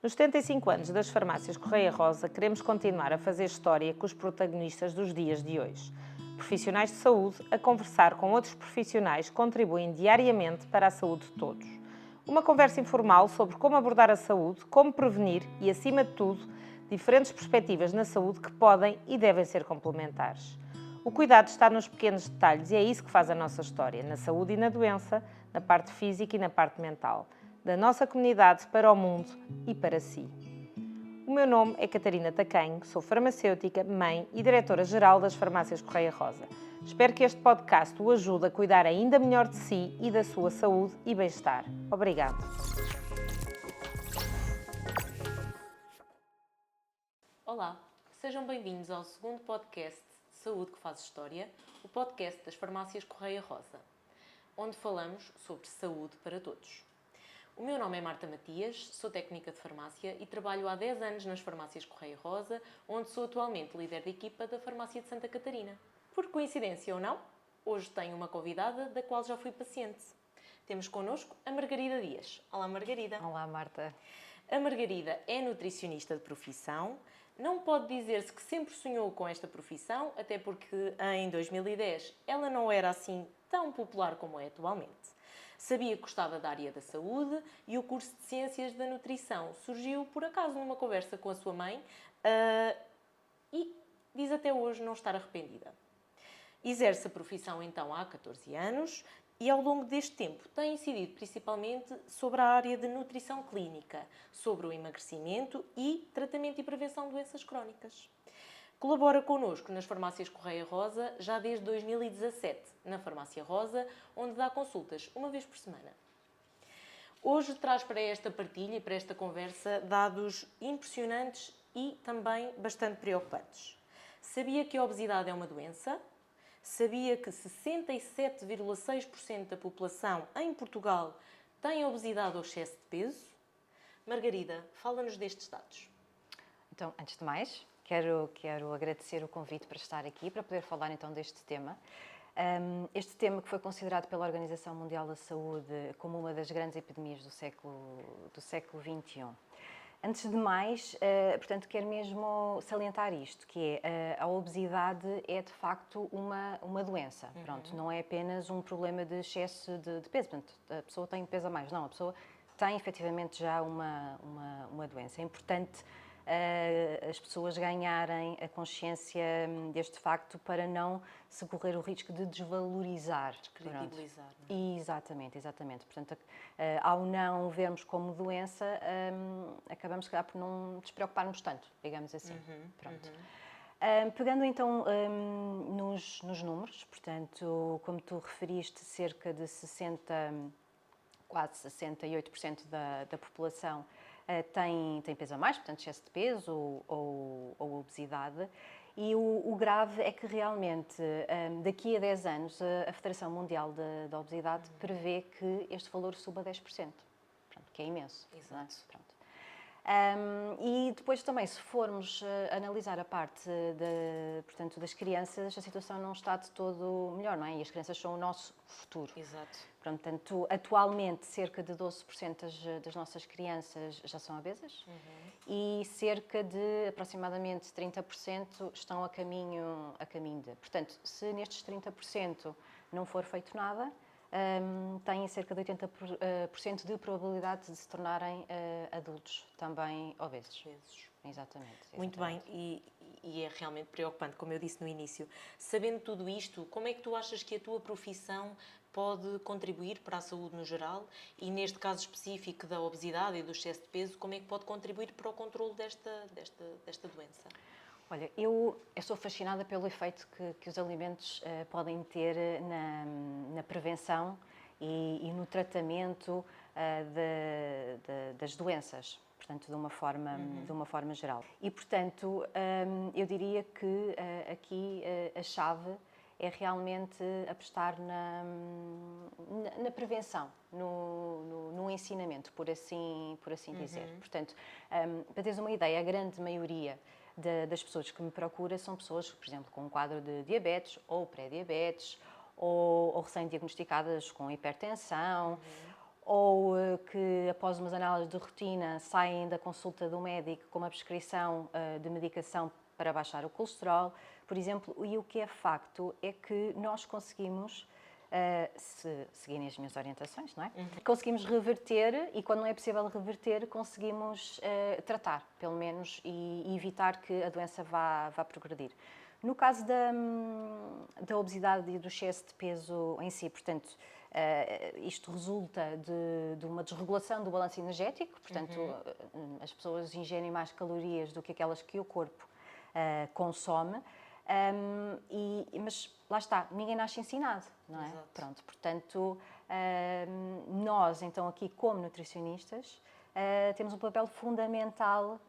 Nos 75 anos das farmácias Correia Rosa, queremos continuar a fazer história com os protagonistas dos dias de hoje. Profissionais de saúde a conversar com outros profissionais que contribuem diariamente para a saúde de todos. Uma conversa informal sobre como abordar a saúde, como prevenir e, acima de tudo, diferentes perspectivas na saúde que podem e devem ser complementares. O cuidado está nos pequenos detalhes e é isso que faz a nossa história, na saúde e na doença, na parte física e na parte mental, da nossa comunidade para o mundo e para si. O meu nome é Catarina Tacanho, sou farmacêutica, mãe e diretora-geral das Farmácias Correia Rosa. Espero que este podcast o ajude a cuidar ainda melhor de si e da sua saúde e bem-estar. Obrigada. Olá, sejam bem-vindos ao segundo podcast Saúde que faz História, o podcast das Farmácias Correia Rosa, onde falamos sobre saúde para todos. O meu nome é Marta Matias, sou técnica de farmácia e trabalho há 10 anos nas Farmácias Correia Rosa, onde sou atualmente líder de equipa da Farmácia de Santa Catarina. Por coincidência ou não, hoje tenho uma convidada da qual já fui paciente. Temos connosco a Margarida Dias. Olá, Margarida. Olá, Marta. A Margarida é nutricionista de profissão. Não pode dizer-se que sempre sonhou com esta profissão, até porque em 2010 ela não era assim tão popular como é atualmente. Sabia que gostava da área da saúde e o curso de Ciências da Nutrição surgiu por acaso numa conversa com a sua mãe e diz até hoje não estar arrependida. Exerce a profissão então há 14 anos e ao longo deste tempo tem incidido principalmente sobre a área de nutrição clínica, sobre o emagrecimento e tratamento e prevenção de doenças crónicas. Colabora connosco nas Farmácias Correia Rosa já desde 2017, na Farmácia Rosa, onde dá consultas uma vez por semana. Hoje traz para esta partilha e para esta conversa dados impressionantes e também bastante preocupantes. Sabia que a obesidade é uma doença? Sabia que 67,6% da população em Portugal tem obesidade ou excesso de peso? Margarida, fala-nos destes dados. Então, antes de mais, quero agradecer o convite para estar aqui, para poder falar então deste tema. Este tema que foi considerado pela Organização Mundial da Saúde como uma das grandes epidemias do século XXI. Antes de mais, portanto, quero mesmo salientar isto, que é a obesidade é de facto uma doença. Pronto, não é apenas um problema de excesso de peso, portanto, a pessoa tem peso a mais, não, a pessoa tem efetivamente já uma doença. É importante as pessoas ganharem a consciência deste facto para não se correr o risco de desvalorizar. Descredibilizar. Exatamente. Portanto, ao não vermos como doença, acabamos, se calhar, por não nos preocuparmos tanto, digamos assim. Pegando então nos números, portanto, como tu referiste, cerca de quase 68% da população tem peso a mais, portanto, excesso de peso ou obesidade. E o grave é que realmente, daqui a 10 anos, a Federação Mundial da Obesidade prevê que este valor suba a 10%, pronto, que é imenso. Exato. Não é? Pronto. E depois também, se formos analisar a parte portanto, das crianças, a situação não está de todo melhor, não é? E as crianças são o nosso futuro. Exato. Portanto, atualmente, cerca de 12% das nossas crianças já são obesas e cerca de aproximadamente 30% estão a caminho de. Portanto, se nestes 30% não for feito nada, têm cerca de 80% de probabilidade de se tornarem adultos também obesos. Exatamente. Muito bem, e é realmente preocupante, como eu disse no início. Sabendo tudo isto, como é que tu achas que a tua profissão pode contribuir para a saúde no geral e, neste caso específico da obesidade e do excesso de peso, como é que pode contribuir para o controle desta doença? Olha, eu sou fascinada pelo efeito que os alimentos podem ter na prevenção e no tratamento das doenças, portanto, de uma forma geral. E, portanto, eu diria que aqui a chave é realmente apostar na prevenção, no ensinamento, por assim dizer. Portanto, para teres uma ideia, a grande maioria das pessoas que me procura são pessoas, por exemplo, com um quadro de diabetes ou pré-diabetes ou recém-diagnosticadas com hipertensão ou que após umas análises de rotina saem da consulta do médico com uma prescrição de medicação para baixar o colesterol, por exemplo, e o que é facto é que nós conseguimos, se seguirem as minhas orientações, não é? Conseguimos reverter e quando não é possível reverter, conseguimos tratar, pelo menos, e evitar que a doença vá progredir. No caso da obesidade e do excesso de peso em si, portanto, isto resulta de uma desregulação do balanço energético, portanto, as pessoas ingerem mais calorias do que aquelas que o corpo consome, mas lá está, ninguém nasce ensinado, não é? Exato. Pronto, portanto, nós, então, aqui como nutricionistas, temos um papel fundamental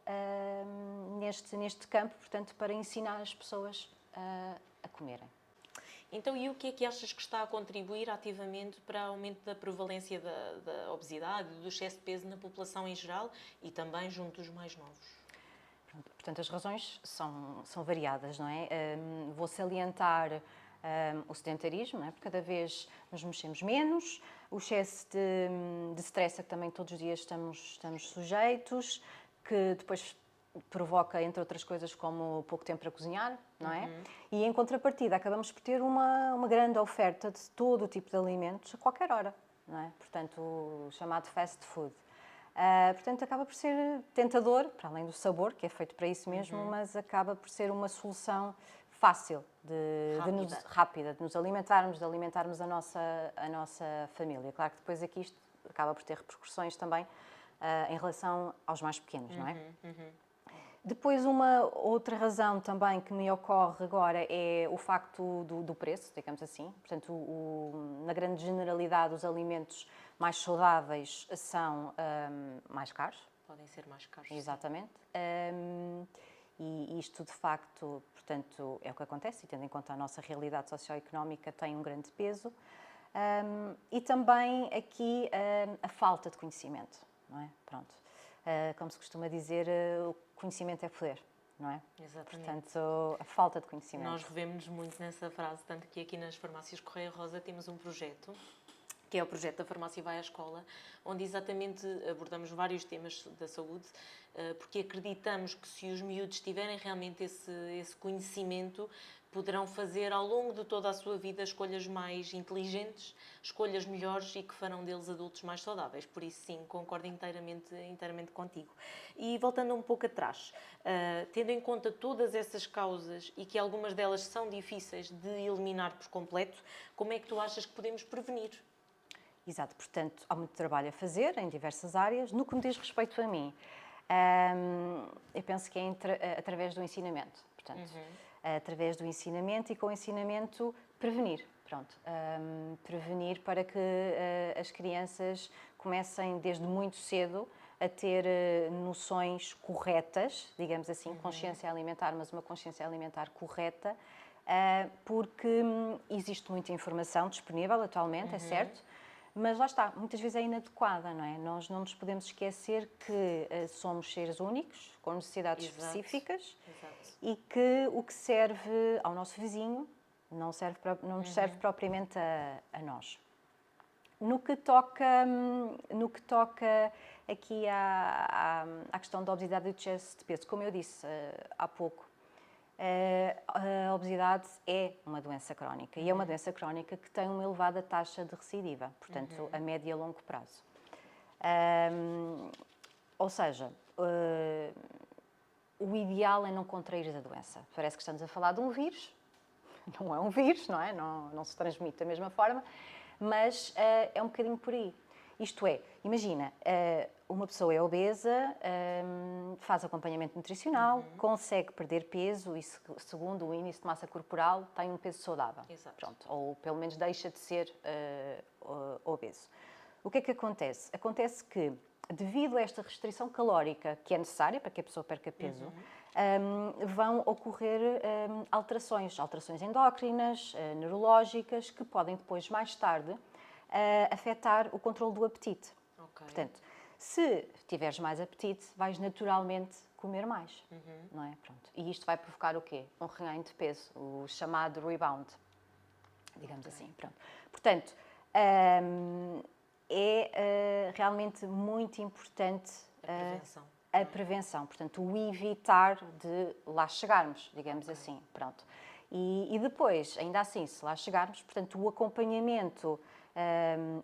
neste campo, portanto, para ensinar as pessoas a comerem. Então, e o que é que achas que está a contribuir ativamente para o aumento da prevalência da obesidade e do excesso de peso na população em geral e também junto dos mais novos? Pronto, portanto, as razões são variadas, não é? Vou salientar o sedentarismo, não é? Porque cada vez nos mexemos menos, o excesso de stress a que também todos os dias estamos sujeitos, que depois provoca, entre outras coisas, como pouco tempo para cozinhar, não é? E, em contrapartida, acabamos por ter uma grande oferta de todo o tipo de alimentos a qualquer hora, não é? Portanto, o chamado fast food. Portanto, acaba por ser tentador, para além do sabor, que é feito para isso mesmo, mas acaba por ser uma solução fácil, rápida, de nos alimentarmos, de alimentarmos a nossa família. Claro que depois aqui isto acaba por ter repercussões também em relação aos mais pequenos, não é? Depois, uma outra razão também que me ocorre agora é o facto do preço, digamos assim. Portanto, na grande generalidade, os alimentos mais saudáveis são mais caros. Podem ser mais caros. Exatamente. E isto, de facto, portanto, é o que acontece, e tendo em conta a nossa realidade socioeconómica, tem um grande peso. E também aqui a falta de conhecimento, não é? Pronto. Como se costuma dizer, o conhecimento é poder, não é? Exatamente. Portanto, a falta de conhecimento. Nós revemos-nos muito nessa frase, tanto que aqui nas farmácias Correia Rosa temos um projeto, que é o projeto da Farmácia Vai à Escola, onde exatamente abordamos vários temas da saúde, porque acreditamos que se os miúdos tiverem realmente esse conhecimento, poderão fazer ao longo de toda a sua vida escolhas mais inteligentes, escolhas melhores e que farão deles adultos mais saudáveis. Por isso, sim, concordo inteiramente contigo. E voltando um pouco atrás, tendo em conta todas essas causas e que algumas delas são difíceis de eliminar por completo, como é que tu achas que podemos prevenir? Exato, portanto, há muito trabalho a fazer em diversas áreas. No que me diz respeito a mim, eu penso que é através do ensinamento. Portanto, através do ensinamento e com o ensinamento prevenir. Pronto, prevenir para que as crianças comecem desde muito cedo a ter noções corretas, digamos assim, consciência alimentar, mas uma consciência alimentar correta, porque existe muita informação disponível atualmente, é certo, mas lá está, muitas vezes é inadequada, não é? Nós não nos podemos esquecer que somos seres únicos, com necessidades específicas, e que o que serve ao nosso vizinho não nos serve propriamente a nós. No que toca aqui à questão da obesidade e do excesso de peso, como eu disse há pouco, a obesidade é uma doença crónica e é uma doença crónica que tem uma elevada taxa de recidiva, portanto, a médio e a longo prazo. Ou seja, o ideal é não contrair a doença. Parece que estamos a falar de um vírus, não é um vírus, não é? Não se transmite da mesma forma, mas é um bocadinho por aí. Isto é, imagina, uma pessoa é obesa, faz acompanhamento nutricional, consegue perder peso e, segundo o índice de massa corporal, tem um peso saudável. Exato. Pronto, ou pelo menos deixa de ser obeso. O que é que acontece? Acontece que, devido a esta restrição calórica que é necessária para que a pessoa perca peso, vão ocorrer alterações endócrinas, neurológicas, que podem depois, mais tarde, afetar o controle do apetite. Okay. Portanto, se tiveres mais apetite, vais naturalmente comer mais, não é? Pronto. E isto vai provocar o quê? Um reganho de peso, o chamado rebound, digamos assim. Pronto. Portanto, é realmente muito importante A prevenção. a prevenção, portanto, o evitar de lá chegarmos, digamos assim, pronto. E depois, ainda assim, se lá chegarmos, portanto, o acompanhamento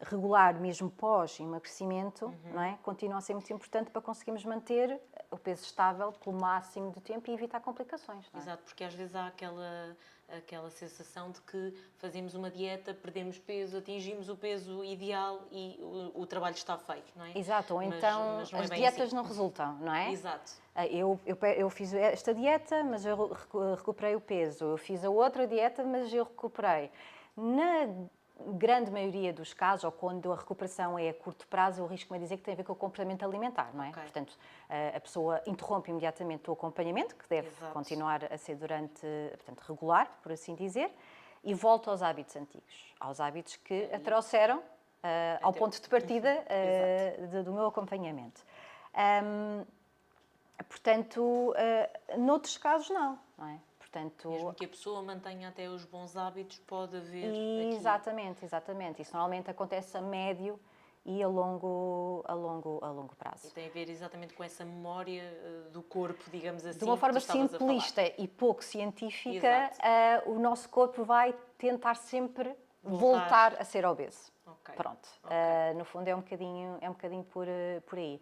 regular, mesmo pós-emagrecimento, não é? Continua a ser muito importante para conseguirmos manter o peso estável pelo máximo de tempo e evitar complicações, não é? Exato, porque às vezes há aquela sensação de que fazemos uma dieta, perdemos peso, atingimos o peso ideal e o trabalho está feito, não é? Exato, ou Mas- então mas não é as bem dietas assim. não resultam, não é? Exato. Eu fiz esta dieta, mas eu recuperei o peso. Eu fiz a outra dieta, mas eu recuperei. Na grande maioria dos casos, ou quando a recuperação é a curto prazo, eu arrisco-me a dizer que tem a ver com o comportamento alimentar, não é? Ok. Portanto, a pessoa interrompe imediatamente o acompanhamento, que deve Exato. continuar a ser portanto, regular, por assim dizer, e volta aos hábitos antigos, aos hábitos que a trouxeram ao Até ponto de partida do meu acompanhamento. Portanto, noutros casos não é? Portanto, Mesmo que a pessoa mantenha até os bons hábitos, pode haver aqui... exatamente. Isso normalmente acontece a médio e a longo prazo. E tem a ver exatamente com essa memória do corpo, digamos assim. De uma forma que tu estavas a falar. simplista e pouco científica, Exato. o nosso corpo vai tentar sempre Voltar. voltar a ser obeso. Ok. Pronto. Ok. No fundo é um bocadinho por aí.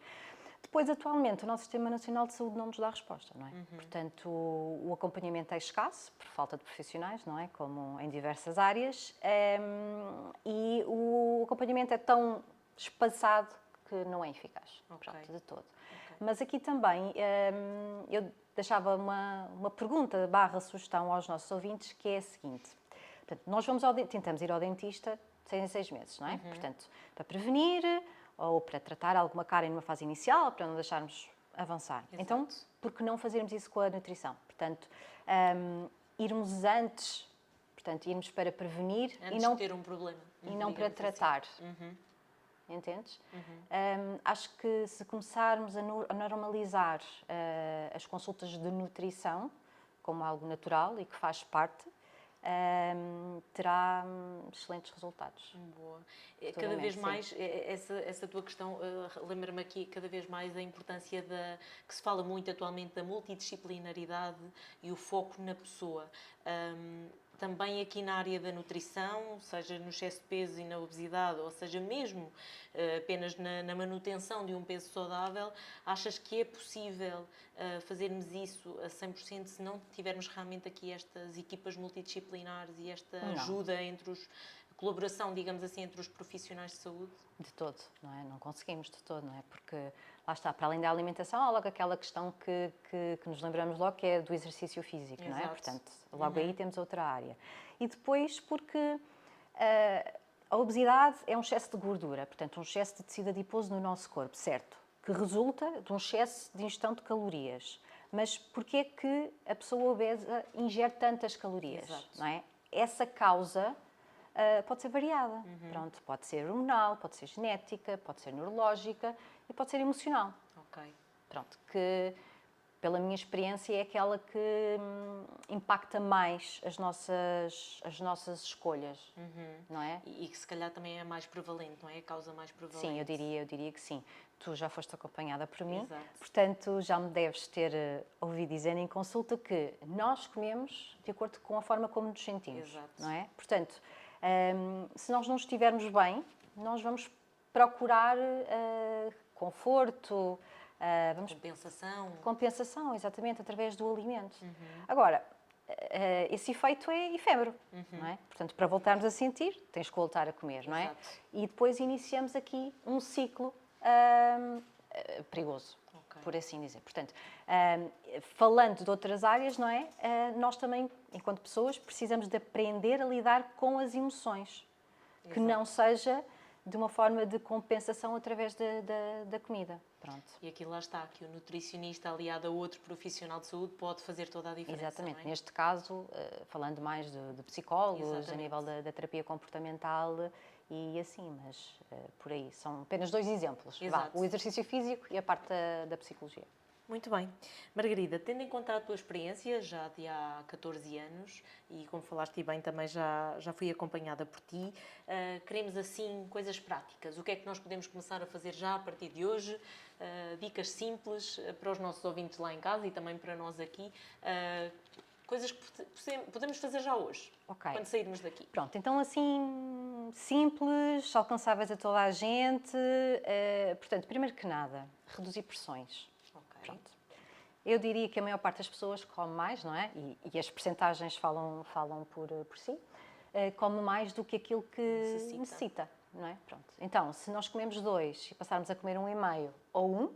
Depois, atualmente, o nosso Sistema Nacional de Saúde não nos dá resposta, não é? Portanto, o acompanhamento é escasso, por falta de profissionais, não é? Como em diversas áreas, e o acompanhamento é tão espaçado que não é eficaz, Ok. pronto, de todo. Ok. Mas aqui também eu deixava uma pergunta / sugestão aos nossos ouvintes, que é a seguinte. Portanto, nós tentamos ir ao dentista 6 em 6 meses, não é? Portanto, para prevenir ou para tratar alguma cárie numa fase inicial, para não deixarmos avançar. Exato. Então, por que não fazermos isso com a nutrição? Portanto, irmos antes, portanto, irmos para prevenir Antes e não, de ter um problema. e não para digamos assim. tratar. Entendes? Acho que se começarmos a normalizar as consultas de nutrição como algo natural e que faz parte, terá excelentes resultados. Boa. Cada Futuramente, vez sim. mais, essa tua questão, lembra-me aqui cada vez mais a importância que se fala muito atualmente da multidisciplinaridade e o foco na pessoa. Também aqui na área da nutrição, seja no excesso de peso e na obesidade, ou seja mesmo apenas na manutenção de um peso saudável, achas que é possível fazermos isso a 100% se não tivermos realmente aqui estas equipas multidisciplinares e esta Não. ajuda colaboração, digamos assim, entre os profissionais de saúde? De todo, não é? Não conseguimos de todo, não é? Porque lá está, para além da alimentação, há logo aquela questão que nos lembramos logo, que é do exercício físico, não é? Exato. Portanto, logo aí temos outra área. E depois porque a obesidade é um excesso de gordura, portanto, um excesso de tecido adiposo no nosso corpo, certo? Que resulta de um excesso de ingestão de calorias. Mas porquê é que a pessoa obesa ingere tantas calorias, Exato. não é? Essa causa pode ser variada. Pronto, pode ser hormonal, pode ser genética, pode ser neurológica e pode ser emocional. Ok. Pronto, que pela minha experiência é aquela que impacta mais as nossas escolhas, não é? E que se calhar também é mais prevalente, não é? A causa mais prevalente. Sim, eu diria que sim. Tu já foste acompanhada por mim, Exato. portanto já me deves ter ouvido dizer em consulta que nós comemos de acordo com a forma como nos sentimos, Exato. não é? Portanto, se nós não estivermos bem, nós vamos procurar conforto, compensação, exatamente, através do alimento. Agora, esse efeito é efêmero, não é? Portanto, para voltarmos a sentir, tens que voltar a comer, não é? Exato. E depois iniciamos aqui um ciclo perigoso, Ok. por assim dizer. Portanto, falando de outras áreas, não é? Nós também, enquanto pessoas, precisamos de aprender a lidar com as emoções, que não seja de uma forma de compensação através da comida. Pronto. E aqui lá está, que o nutricionista aliado a outro profissional de saúde pode fazer toda a diferença. Exatamente. Não é? Neste caso, falando mais de psicólogos, Exatamente. a nível da terapia comportamental e assim, mas por aí. São apenas 2 exemplos. Vá, Exato. o exercício físico e a parte da psicologia. Muito bem. Margarida, tendo em conta a tua experiência, já de há 14 anos, e como falaste bem, também já fui acompanhada por ti, queremos assim coisas práticas. O que é que nós podemos começar a fazer já a partir de hoje? Dicas simples para os nossos ouvintes lá em casa e também para nós aqui. Coisas que podemos fazer já hoje, quando sairmos daqui. Pronto, então assim, simples, alcançáveis a toda a gente. Portanto, primeiro que nada, reduzir pressões. Pronto. Eu diria que a maior parte das pessoas come mais, não é? E as percentagens falam por si. Come mais do que aquilo que necessita, não é? Pronto. Então, se nós comemos 2 e passarmos a comer 1,5 ou 1,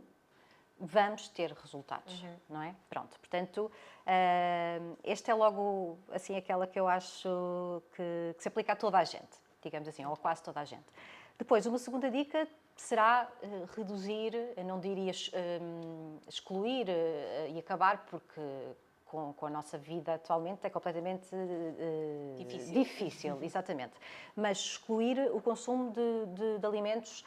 vamos ter resultados, não é? Pronto, portanto, este é logo, assim, aquela que eu acho que se aplica a toda a gente, digamos assim, ou a quase toda a gente. Depois, uma segunda dica será reduzir, eu não diria excluir e acabar, porque com a nossa vida atualmente é completamente difícil, exatamente. Mas excluir o consumo de alimentos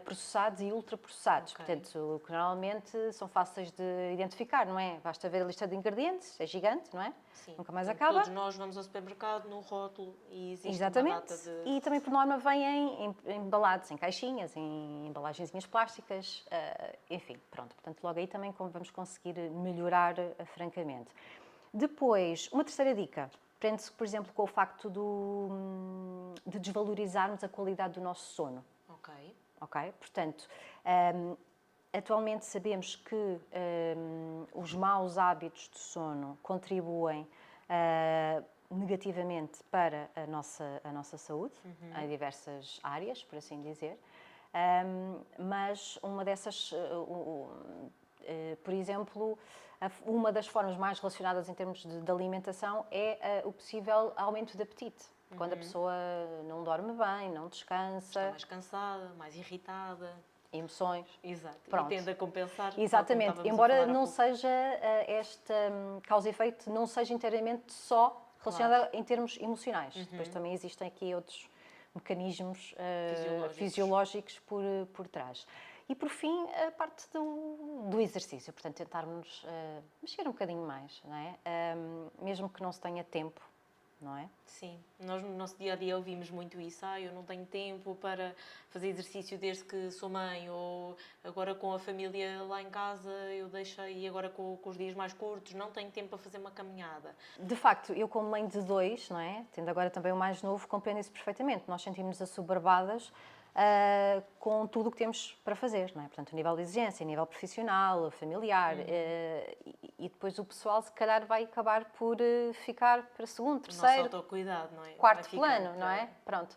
processados e ultraprocessados. Portanto, que normalmente são fáceis de identificar, não é? Basta ver a lista de ingredientes, é gigante, não é? Sim. Nunca mais acaba. Todos nós vamos ao supermercado, no rótulo, e existe exatamente. uma data de... E também, por norma, vêm embalados em caixinhas, em embalagenzinhas plásticas, enfim, pronto. Portanto, logo aí também vamos conseguir melhorar francamente. Depois, uma terceira dica, prende-se, por exemplo, com o facto de desvalorizarmos a qualidade do nosso sono. Ok? Portanto, atualmente sabemos que os maus hábitos de sono contribuem negativamente para a nossa saúde, em diversas áreas, por assim dizer. Mas uma dessas, por exemplo, uma das formas mais relacionadas em termos de alimentação é o possível aumento de apetite. Quando a pessoa não dorme bem, não descansa. Está mais cansada, mais irritada. Emoções. Exato. Pronto. E tende a compensar. Exatamente. Embora não seja esta causa e efeito, não seja inteiramente só relacionada em termos emocionais. Depois também existem aqui outros mecanismos fisiológicos por trás. E, por fim, a parte do exercício. Portanto, tentarmos mexer um bocadinho mais, não é? Mesmo que não se tenha tempo, não é? Sim. Nós, no nosso dia-a-dia, ouvimos muito isso. Eu não tenho tempo para fazer exercício desde que sou mãe. Ou agora com a família lá em casa, eu deixei. E agora com os dias mais curtos, não tenho tempo para fazer uma caminhada. De facto, eu como mãe de 2, não é? Tendo agora também o mais novo, compreendo isso perfeitamente. Nós sentimos-nos assoberbadas com tudo o que temos para fazer, não é? Portanto, a nível de exigência, a nível profissional, familiar, e depois o pessoal se calhar vai acabar por ficar para segundo, terceiro, nosso autocuidado, não é? quarto plano, não é? Pronto.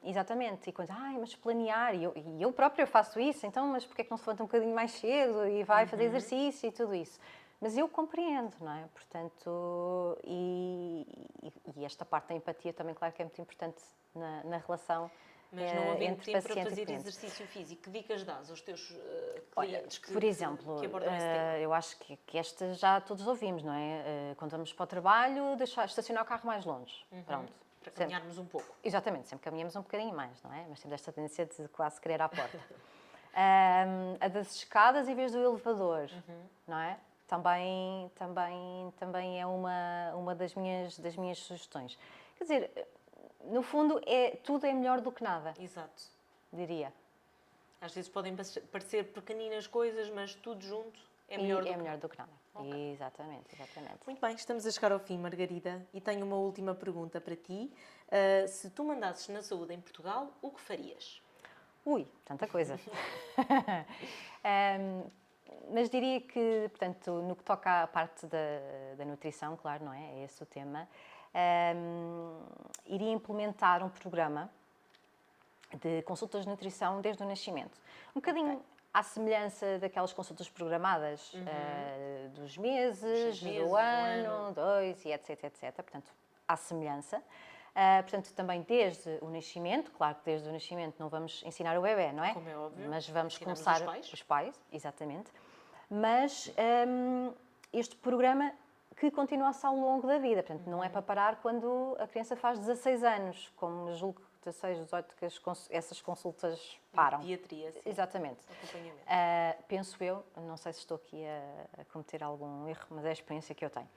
Exatamente. E quando, mas planear, e eu própria faço isso, então, mas porquê é que não se levanta um bocadinho mais cedo e vai fazer exercício e tudo isso? Mas eu compreendo, não é? Portanto, e esta parte da empatia também, claro que é muito importante na relação mas não havendo entre tempo paciente para fazer e cliente. exercício físico, que dicas dás aos teus clientes por exemplo, que abordam esse tema? eu acho que esta já todos ouvimos, não é? Quando vamos para o trabalho, estacionar o carro mais longe. Pronto. Para caminharmos um pouco. Exatamente, sempre caminhamos um bocadinho mais, não é? Mas temos esta tendência de quase querer à porta. A das escadas em vez do elevador, não é? Também é uma das minhas sugestões. Quer dizer, no fundo, tudo é melhor do que nada. Exato. Diria. Às vezes podem parecer pequeninas coisas, mas tudo junto é melhor do que nada. Okay. Exatamente. Muito bem, estamos a chegar ao fim, Margarida, e tenho uma última pergunta para ti. Se tu mandasses na saúde em Portugal, o que farias? Ui, tanta coisa. Mas diria que, portanto, no que toca à parte da nutrição, claro, não é? É esse o tema. Iria implementar um programa de consultas de nutrição desde o nascimento. Um bocadinho à semelhança daquelas consultas programadas dos meses, do ano, 2 e etc. Portanto, à semelhança. Portanto, também desde o nascimento, claro que desde o nascimento não vamos ensinar o bebê, não é? Como é óbvio. Mas vamos ensinamos começar os pais, exatamente. Mas este programa que continua-se ao longo da vida, portanto, não é para parar quando a criança faz 16 anos, como julgo que 16, 18, que essas consultas param. Pediatria, sim. Exatamente. Acompanhamento. Penso eu, não sei se estou aqui a cometer algum erro, mas é a experiência que eu tenho.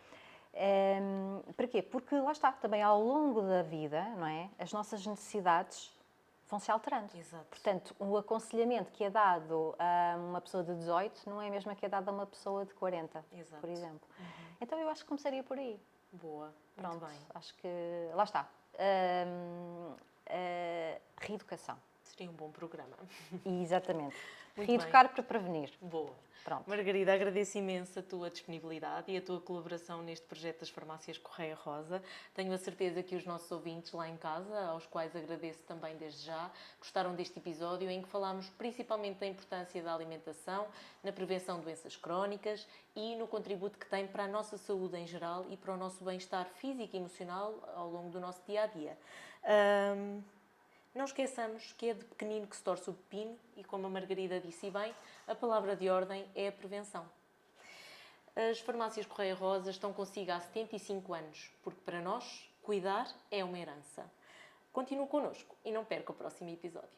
Para quê? Porque lá está, também ao longo da vida, não é? As nossas necessidades vão se alterando. Exato. Portanto, o aconselhamento que é dado a uma pessoa de 18 não é mesmo que é dado a uma pessoa de 40, Exato. por exemplo. Então eu acho que começaria por aí. Boa, Pronto, muito bem. acho que lá está. Reeducação. Seria um bom programa. Exatamente. Muito Reeducar para prevenir. Boa. Pronto. Margarida, agradeço imenso a tua disponibilidade e a tua colaboração neste projeto das farmácias Correia Rosa. Tenho a certeza que os nossos ouvintes lá em casa, aos quais agradeço também desde já, gostaram deste episódio em que falámos principalmente da importância da alimentação na prevenção de doenças crónicas e no contributo que tem para a nossa saúde em geral e para o nosso bem-estar físico e emocional ao longo do nosso dia-a-dia. Não esqueçamos que é de pequenino que se torce o pepino e, como a Margarida disse bem, a palavra de ordem é a prevenção. As farmácias Correia Rosa estão consigo há 75 anos, porque para nós, cuidar é uma herança. Continue connosco e não perca o próximo episódio.